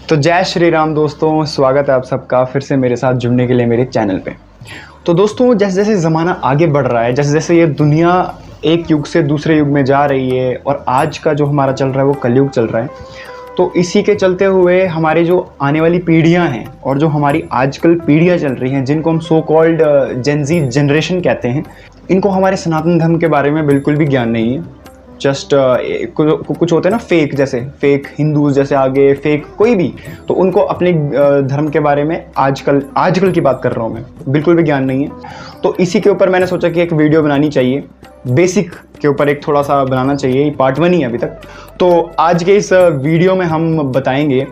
तो जय श्री राम दोस्तों, स्वागत है आप सबका फिर से मेरे साथ जुड़ने के लिए मेरे चैनल पे। तो दोस्तों, जैसे जैसे ज़माना आगे बढ़ रहा है, जैसे जैसे ये दुनिया एक युग से दूसरे युग में जा रही है और आज का जो हमारा चल रहा है वो कलयुग चल रहा है, तो इसी के चलते हुए हमारी जो आने वाली पीढ़ियां हैं और जो हमारी आजकल पीढ़ियां चल रही हैं, जिनको हम so called Gen Z generation कहते हैं, इनको हमारे सनातन धर्म के बारे में बिल्कुल भी ज्ञान नहीं है। जस्ट कुछ होते हैं ना फेक, जैसे फेक हिंदूज जैसे आगे फेक कोई भी, तो उनको अपने धर्म के बारे में आजकल की बात कर रहा हूँ मैं, बिल्कुल भी ज्ञान नहीं है। तो इसी के ऊपर मैंने सोचा कि एक वीडियो बनानी चाहिए, बेसिक के ऊपर एक थोड़ा सा बनाना चाहिए। पार्ट 1 ही है अभी तक। तो आज के इस वीडियो में हम बताएंगे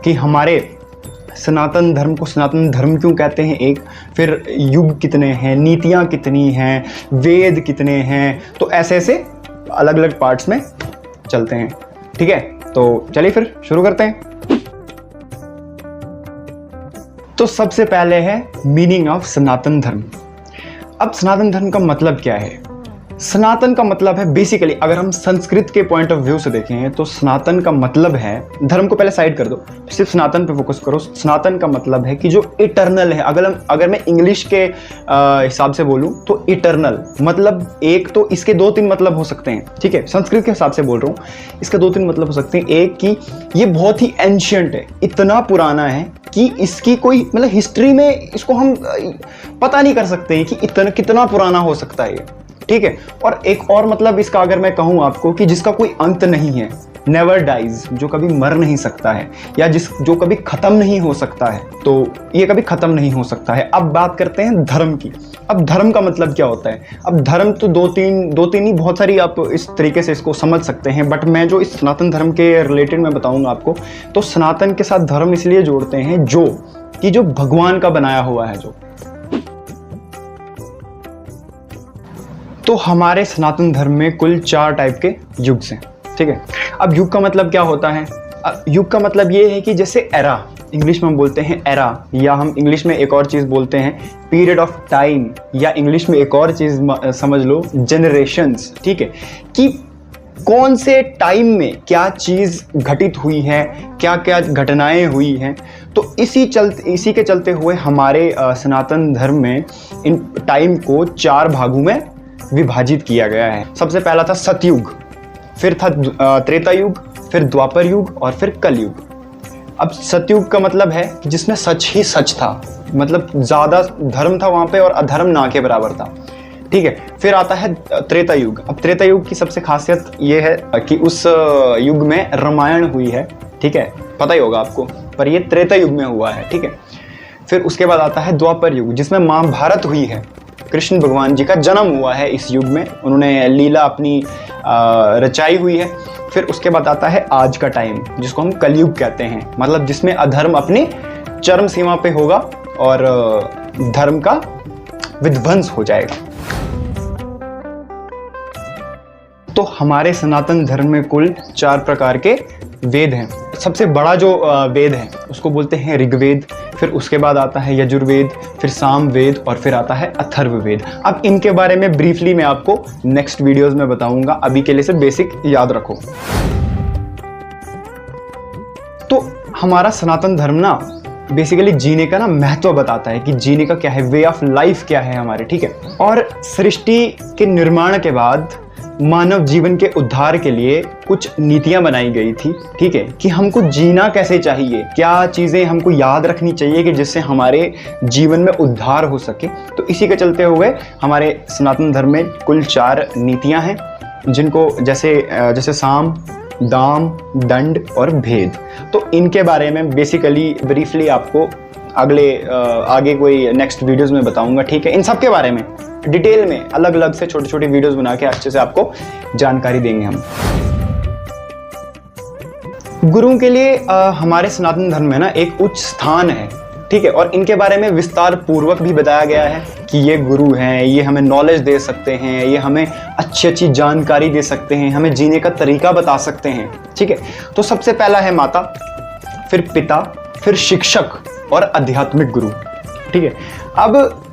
कि हमारे सनातन धर्म को सनातन धर्म क्यों कहते हैं, एक फिर युग कितने हैं, नीतियाँ कितनी हैं, वेद कितने हैं, तो ऐसे ऐसे अलग अलग पार्ट्स में चलते हैं। ठीक है, तो चलिए फिर शुरू करते हैं। तो सबसे पहले है मीनिंग ऑफ सनातन धर्म। अब सनातन धर्म का मतलब क्या है? सनातन का मतलब है बेसिकली, अगर हम संस्कृत के पॉइंट ऑफ व्यू से देखें तो सनातन का मतलब है, धर्म को पहले साइड कर दो, सिर्फ सनातन पे फोकस करो। सनातन का मतलब है कि जो इटर्नल है। अगर मैं इंग्लिश के हिसाब से बोलूं तो इटर्नल मतलब, एक तो इसके 2-3 मतलब हो सकते हैं। ठीक है, संस्कृत के हिसाब से बोल रहा हूं, इसके 2-3 मतलब हो सकते हैं। एक कि ये बहुत ही एंशियंट है, इतना पुराना है कि इसकी कोई मतलब हिस्ट्री में इसको हम पता नहीं कर सकते हैं कि इतना कितना पुराना हो सकता है ये। ठीक है, और एक और मतलब इसका अगर मैं कहूं आपको कि जिसका कोई अंत नहीं है, नेवर डाइज, जो कभी मर नहीं सकता है, या जो कभी खत्म नहीं हो सकता है, तो ये कभी खत्म नहीं हो सकता है। अब बात करते हैं धर्म की। अब धर्म का मतलब क्या होता है? अब धर्म तो दो तीन ही, बहुत सारी आप इस तरीके से इसको समझ सकते हैं, बट मैं जो इस सनातन धर्म के रिलेटेड मैं बताऊंगा आपको, तो सनातन के साथ धर्म इसलिए जोड़ते हैं जो भगवान का बनाया हुआ है जो। तो हमारे सनातन धर्म में कुल 4 टाइप के युग हैं। ठीक है, अब युग का मतलब क्या होता है? युग का मतलब ये है कि जैसे एरा, इंग्लिश में हम बोलते हैं एरा, या हम इंग्लिश में एक और चीज़ बोलते हैं पीरियड ऑफ टाइम, या इंग्लिश में एक और चीज़ समझ लो जनरेशंस। ठीक है, कि कौन से टाइम में क्या चीज़ घटित हुई है, क्या क्या घटनाएं हुई हैं। तो इसी के चलते हुए हमारे सनातन धर्म में इन टाइम को 4 भागों में विभाजित किया गया है। सबसे पहला था सतयुग, फिर था त्रेता युग, फिर द्वापर युग और फिर कलयुग। अब सतयुग का मतलब है कि जिसमें सच ही सच था, मतलब ज़्यादा धर्म था वहाँ पे और अधर्म ना के बराबर था। ठीक है, फिर आता है त्रेता युग। अब त्रेता युग की सबसे खासियत ये है कि उस युग में रामायण हुई है। ठीक है, पता ही होगा आपको, पर ये त्रेता युग में हुआ है। ठीक है, फिर उसके बाद आता है द्वापर युग, जिसमें महाभारत हुई है, कृष्ण भगवान जी का जन्म हुआ है इस युग में, उन्होंने लीला अपनी रचाई हुई है। फिर उसके बाद आता है आज का टाइम, जिसको हम कलयुग कहते हैं, मतलब जिसमें अधर्म अपनी चरम सीमा पे होगा और धर्म का विध्वंस हो जाएगा। तो हमारे सनातन धर्म में कुल 4 प्रकार के वेद हैं। सबसे बड़ा जो वेद है उसको बोलते हैं ऋग्वेद, फिर उसके बाद आता है यजुर्वेद, फिर सामवेद और फिर आता है अथर्ववेद। अब इनके बारे में ब्रीफली मैं आपको नेक्स्ट वीडियोस में बताऊंगा, अभी के लिए सिर्फ बेसिक याद रखो। तो हमारा सनातन धर्म ना बेसिकली जीने का ना महत्व बताता है कि जीने का क्या है, वे ऑफ लाइफ क्या है हमारे। ठीक है, और सृष्टि के निर्माण के बाद मानव जीवन के उद्धार के लिए कुछ नीतियां बनाई गई थी। ठीक है, कि हमको जीना कैसे चाहिए, क्या चीज़ें हमको याद रखनी चाहिए कि जिससे हमारे जीवन में उद्धार हो सके। तो इसी के चलते हुए हमारे सनातन धर्म में कुल 4 नीतियां हैं, जिनको जैसे साम, दाम, दंड और भेद। तो इनके बारे में बेसिकली ब्रीफली आपको आगे कोई नेक्स्ट वीडियोस में बताऊंगा। ठीक है, इन सब के बारे में डिटेल में अलग अलग से छोटी छोटी वीडियोस बना के अच्छे से आपको जानकारी देंगे हम। गुरुओं के लिए हमारे सनातन धर्म में ना एक उच्च स्थान है। ठीक है, और इनके बारे में विस्तार पूर्वक भी बताया गया है कि ये गुरु हैं, ये हमें नॉलेज दे सकते हैं, ये हमें अच्छी जानकारी दे सकते हैं, हमें जीने का तरीका बता सकते हैं। ठीक है, तो सबसे पहला है माता, फिर पिता, फिर शिक्षक और आध्यात्मिक गुरु। ठीक है, अब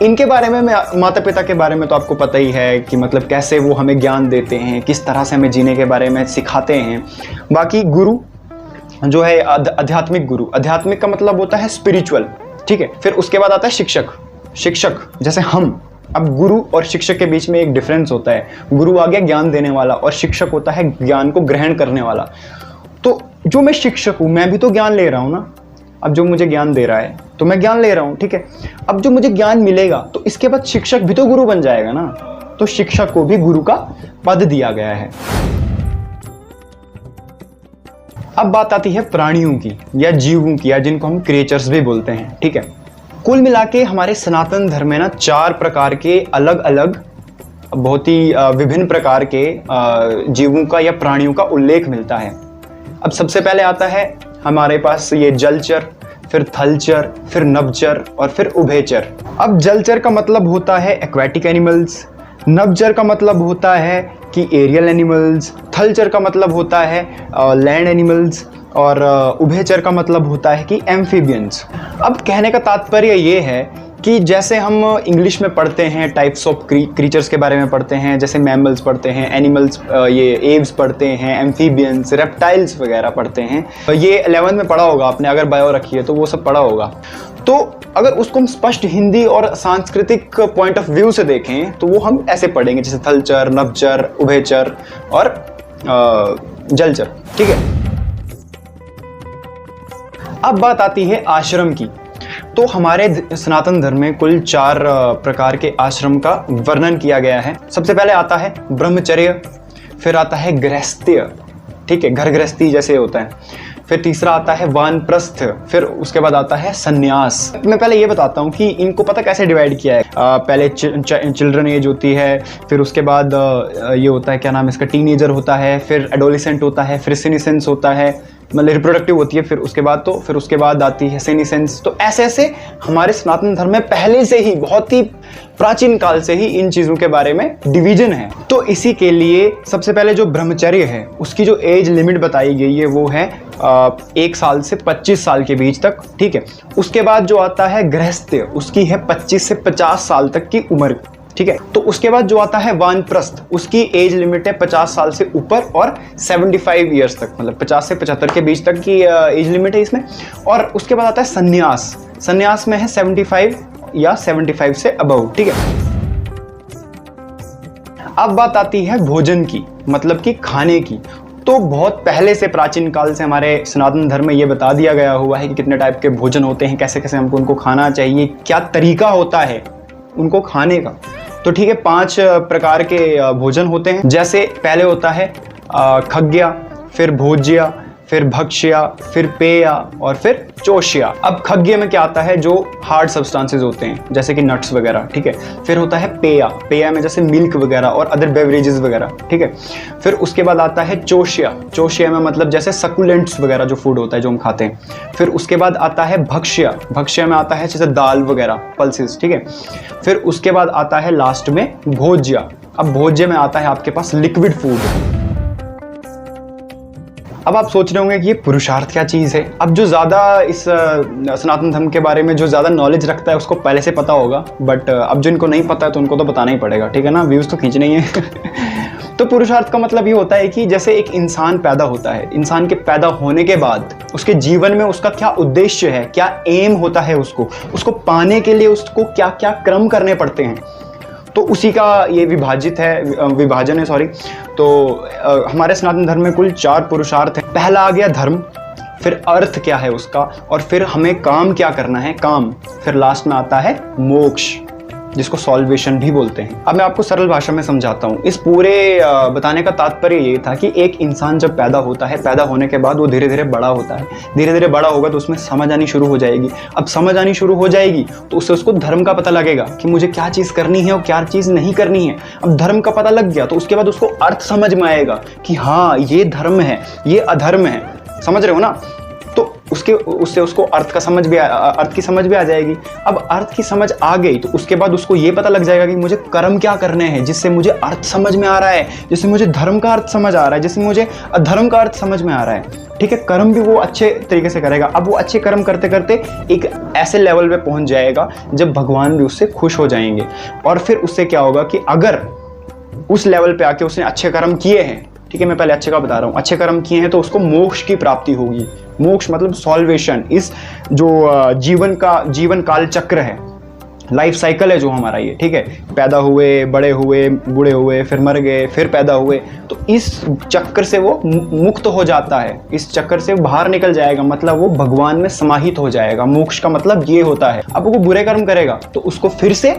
इनके बारे में, माता पिता के बारे में तो आपको पता ही है कि मतलब कैसे वो हमें ज्ञान देते हैं, किस तरह से हमें जीने के बारे में सिखाते हैं। बाकी गुरु, जो है आध्यात्मिक गुरु, आध्यात्मिक का मतलब होता है स्पिरिचुअल, ठीक है। फिर उसके बाद आता है शिक्षक, शिक्षक जैसे हम। अब गुरु और शिक्षक के बीच में एक डिफरेंस होता है। गुरु आ गया ज्ञान देने वाला और शिक्षक होता है ज्ञान को ग्रहण करने वाला। तो जो मैं शिक्षक हूं, मैं भी तो ज्ञान ले रहा हूं ना। अब जो मुझे ज्ञान दे रहा है तो मैं ज्ञान ले रहा हूं, ठीक है। अब जो मुझे ज्ञान मिलेगा तो इसके बाद शिक्षक भी तो गुरु बन जाएगा ना। तो शिक्षक को भी गुरु का पद दिया गया है। अब बात आती है प्राणियों की या जीवों की, या जिनको हम क्रिएचर्स भी बोलते हैं, ठीक है। कुल मिला के हमारे सनातन धर्म में ना 4 प्रकार के अलग अलग बहुत ही विभिन्न प्रकार के जीवों का या प्राणियों का उल्लेख मिलता है। अब सबसे पहले आता है हमारे पास ये जलचर, फिर थलचर, फिर नभचर और फिर उभयचर। अब जलचर का मतलब होता है एक्वेटिक एनिमल्स, नभचर का मतलब होता है कि एरियल एनिमल्स, थलचर का मतलब होता है लैंड एनिमल्स और उभयचर का मतलब होता है कि एम्फीबियंस। अब कहने का तात्पर्य ये है कि जैसे हम इंग्लिश में पढ़ते हैं टाइप्स ऑफ क्रीचर्स के बारे में पढ़ते हैं, जैसे मैमल्स पढ़ते हैं, एनिमल्स ये एव्स पढ़ते हैं, एम्फीबियंस, रेप्टाइल्स वगैरह पढ़ते हैं। ये 11th में पढ़ा होगा आपने, अगर बायो रखी है तो वो सब पढ़ा होगा। तो अगर उसको हम स्पष्ट हिंदी और सांस्कृतिक पॉइंट ऑफ व्यू से देखें तो वो हम ऐसे पढ़ेंगे, जैसे थलचर, नभचर, उभयचर और जलचर, ठीक है। अब बात आती है आश्रम की। तो हमारे सनातन धर्म में कुल 4 प्रकार के आश्रम का वर्णन किया गया है। सबसे पहले आता है ब्रह्मचर्य, फिर आता है गृहस्थ्य, ठीक है, घर गृहस्थी जैसे होता है। फिर तीसरा आता है वानप्रस्थ, फिर उसके बाद आता है सन्यास। मैं पहले ये बताता हूँ कि इनको पता कैसे डिवाइड किया है। पहले चिल्ड्रन एज होती है, फिर उसके बाद ये होता है, क्या नाम इसका, टीनेजर होता है, फिर एडोलिसेंट होता है, फिर सीनिसेंस होता है, मतलब रिप्रोडक्टिव होती है, फिर उसके बाद आती है सीनिसेंस। तो ऐसे ऐसे हमारे सनातन धर्म में पहले से ही, बहुत ही प्राचीन काल से ही इन चीज़ों के बारे में डिवीजन है। तो इसी के लिए सबसे पहले जो ब्रह्मचर्य है उसकी जो एज लिमिट बताई गई है वो है 1 साल से 25 साल के बीच तक, ठीक है। उसके बाद जो आता है गृहस्थ्य, उसकी है 25 से 50 साल तक की उम्र, ठीक है। तो उसके बाद जो आता है वानप्रस्थ, उसकी एज लिमिट है 50 साल से ऊपर और 75 ईयर्स तक, मतलब 50 से 75 के बीच तक की एज लिमिट है इसमें। और उसके बाद आता है सन्यास, सन्यास में है 75 या 75 से अबव, ठीक है। अब बात आती है भोजन की, मतलब कि खाने की। तो बहुत पहले से, प्राचीन काल से हमारे सनातन धर्म में ये बता दिया गया हुआ है कि कितने टाइप के भोजन होते हैं, कैसे कैसे हमको उनको खाना चाहिए, क्या तरीका होता है उनको खाने का। तो ठीक है, 5 प्रकार के भोजन होते हैं। जैसे पहले होता है खग्या, फिर भोज्या, फिर भक्ष्या, फिर पेया और फिर चोष्या। अब खग्य में क्या आता है, जो हार्ड सब्सटेंसेस होते हैं जैसे कि नट्स वगैरह, ठीक है। फिर होता है पेया, पेया में जैसे मिल्क वगैरह और अदर बेवरेजेस वगैरह, ठीक है। फिर उसके बाद आता है चोष्या, चोष्या में मतलब जैसे सकुलेंट्स वगैरह जो फूड होता है जो हम खाते हैं। फिर उसके बाद आता है भक्ष्या, भक्ष्या में आता है जैसे दाल वगैरह, पल्सेस, ठीक है। फिर उसके बाद आता है लास्ट में भोज्या। अब भोज्य में आता है आपके पास लिक्विड फूड। अब आप सोच रहे होंगे कि ये पुरुषार्थ क्या चीज़ है। अब जो ज़्यादा इस सनातन धर्म के बारे में जो ज़्यादा नॉलेज रखता है उसको पहले से पता होगा, बट अब जो इनको नहीं पता है तो उनको तो बताना ही पड़ेगा, ठीक है ना, व्यूज़ तो खींचने ही है। तो पुरुषार्थ का मतलब ये होता है कि जैसे एक इंसान पैदा होता है, इंसान के पैदा होने के बाद उसके जीवन में उसका क्या उद्देश्य है, क्या एम होता है, उसको पाने के लिए उसको क्या क्या क्रम करने पड़ते हैं, तो उसी का ये विभाजन है, सॉरी। तो हमारे सनातन धर्म में कुल 4 पुरुषार्थ है। पहला आ गया धर्म, फिर अर्थ क्या है उसका, और फिर हमें काम क्या करना है, काम। फिर लास्ट में आता है मोक्ष, जिसको सॉल्वेशन भी बोलते हैं। अब मैं आपको सरल भाषा में समझाता हूँ। इस पूरे बताने का तात्पर्य ये था कि एक इंसान जब पैदा होता है, पैदा होने के बाद वो धीरे धीरे बड़ा होता है, धीरे धीरे बड़ा होगा तो उसमें समझ आनी शुरू हो जाएगी। अब समझ आनी शुरू हो जाएगी तो उससे उसको धर्म का पता लगेगा कि मुझे क्या चीज़ करनी है और क्या चीज़ नहीं करनी है। अब धर्म का पता लग गया तो उसके बाद उसको अर्थ समझ में आएगा कि हाँ ये धर्म है, ये अधर्म है, समझ रहे हो ना। तो उससे उसको अर्थ की समझ भी आ जाएगी। अब अर्थ की समझ आ गई तो उसके बाद उसको ये पता लग जाएगा कि मुझे कर्म क्या करने हैं, जिससे मुझे अर्थ समझ में आ रहा है, जिससे मुझे धर्म का अर्थ समझ आ रहा है, जिससे मुझे अधर्म का अर्थ समझ में आ रहा है, ठीक है। कर्म भी वो अच्छे तरीके से करेगा। अब वो अच्छे कर्म करते करते एक ऐसे लेवल पे पहुंच जाएगा जब भगवान भी उससे खुश हो जाएंगे। और फिर उससे क्या होगा कि अगर उस लेवल पे आके उसने अच्छे कर्म किए हैं, ठीक है, मैं पहले अच्छे का बता रहा हूँ। अच्छे कर्म किए हैं तो उसको मोक्ष की प्राप्ति होगी। मोक्ष मतलब सॉल्वेशन। इस जो जीवन काल चक्र है, लाइफ साइकिल है जो हमारा ये, ठीक है, पैदा हुए, बड़े हुए, बूढ़े हुए, फिर मर गए, फिर पैदा हुए, तो इस चक्कर से वो मुक्त हो जाता है, इस चक्कर से बाहर निकल जाएगा, मतलब वो भगवान में समाहित हो जाएगा। मोक्ष का मतलब ये होता है। अब वो बुरे कर्म करेगा तो उसको फिर से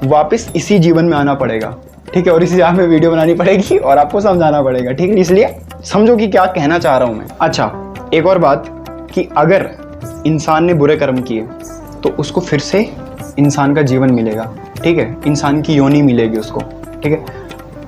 वापस इसी जीवन में आना पड़ेगा, ठीक है, और इसी में वीडियो बनानी पड़ेगी और आपको समझाना पड़ेगा, ठीक है। इसलिए समझो कि क्या कहना चाह रहा हूं मैं। अच्छा, एक और बात कि अगर इंसान ने बुरे कर्म किए तो उसको फिर से इंसान का जीवन मिलेगा, ठीक है, इंसान की योनि मिलेगी उसको, ठीक है।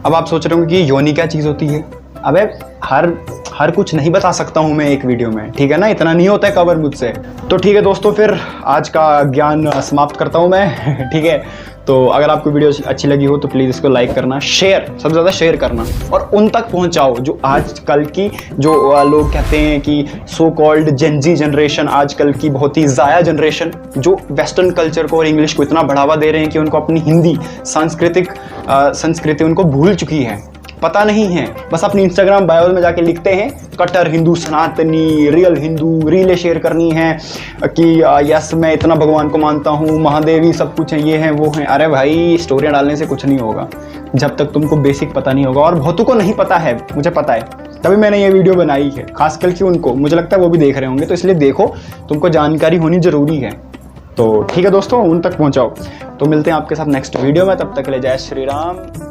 अब आप सोच रहे होंगे कि योनि क्या चीज़ होती है। अबे हर कुछ नहीं बता सकता हूं मैं एक वीडियो में, ठीक है ना, इतना नहीं होता है कवर मुझसे। तो ठीक है दोस्तों, फिर आज का ज्ञान समाप्त करता हूं मैं ठीक है। तो अगर आपको वीडियो अच्छी लगी हो तो प्लीज़ इसको लाइक करना, शेयर, सबसे ज़्यादा शेयर करना, और उन तक पहुंचाओ जो आजकल की जो लोग कहते हैं कि सो कॉल्ड जेनजी जनरेशन, आजकल की बहुत ही ज़ाया जनरेशन, जो वेस्टर्न कल्चर को और इंग्लिश को इतना बढ़ावा दे रहे हैं कि उनको अपनी हिंदी संस्कृति उनको भूल चुकी है, पता नहीं है। बस अपनी इंस्टाग्राम बायो में जाके लिखते हैं कट्टर हिंदू, सनातनी, रियल हिंदू, रीलें शेयर करनी है कि यस मैं इतना भगवान को मानता हूँ, महादेवी सब कुछ है, ये है वो है। अरे भाई, स्टोरियाँ डालने से कुछ नहीं होगा जब तक तुमको बेसिक पता नहीं होगा, और बहुतों को नहीं पता है, मुझे पता है, तभी मैंने ये वीडियो बनाई है, खासकर कि उनको, मुझे लगता है वो भी देख रहे होंगे, तो इसलिए देखो, तुमको जानकारी होनी जरूरी है। तो ठीक है दोस्तों, उन तक पहुँचाओ। तो मिलते हैं आपके साथ नेक्स्ट वीडियो में, तब तक के लिए जय श्री राम।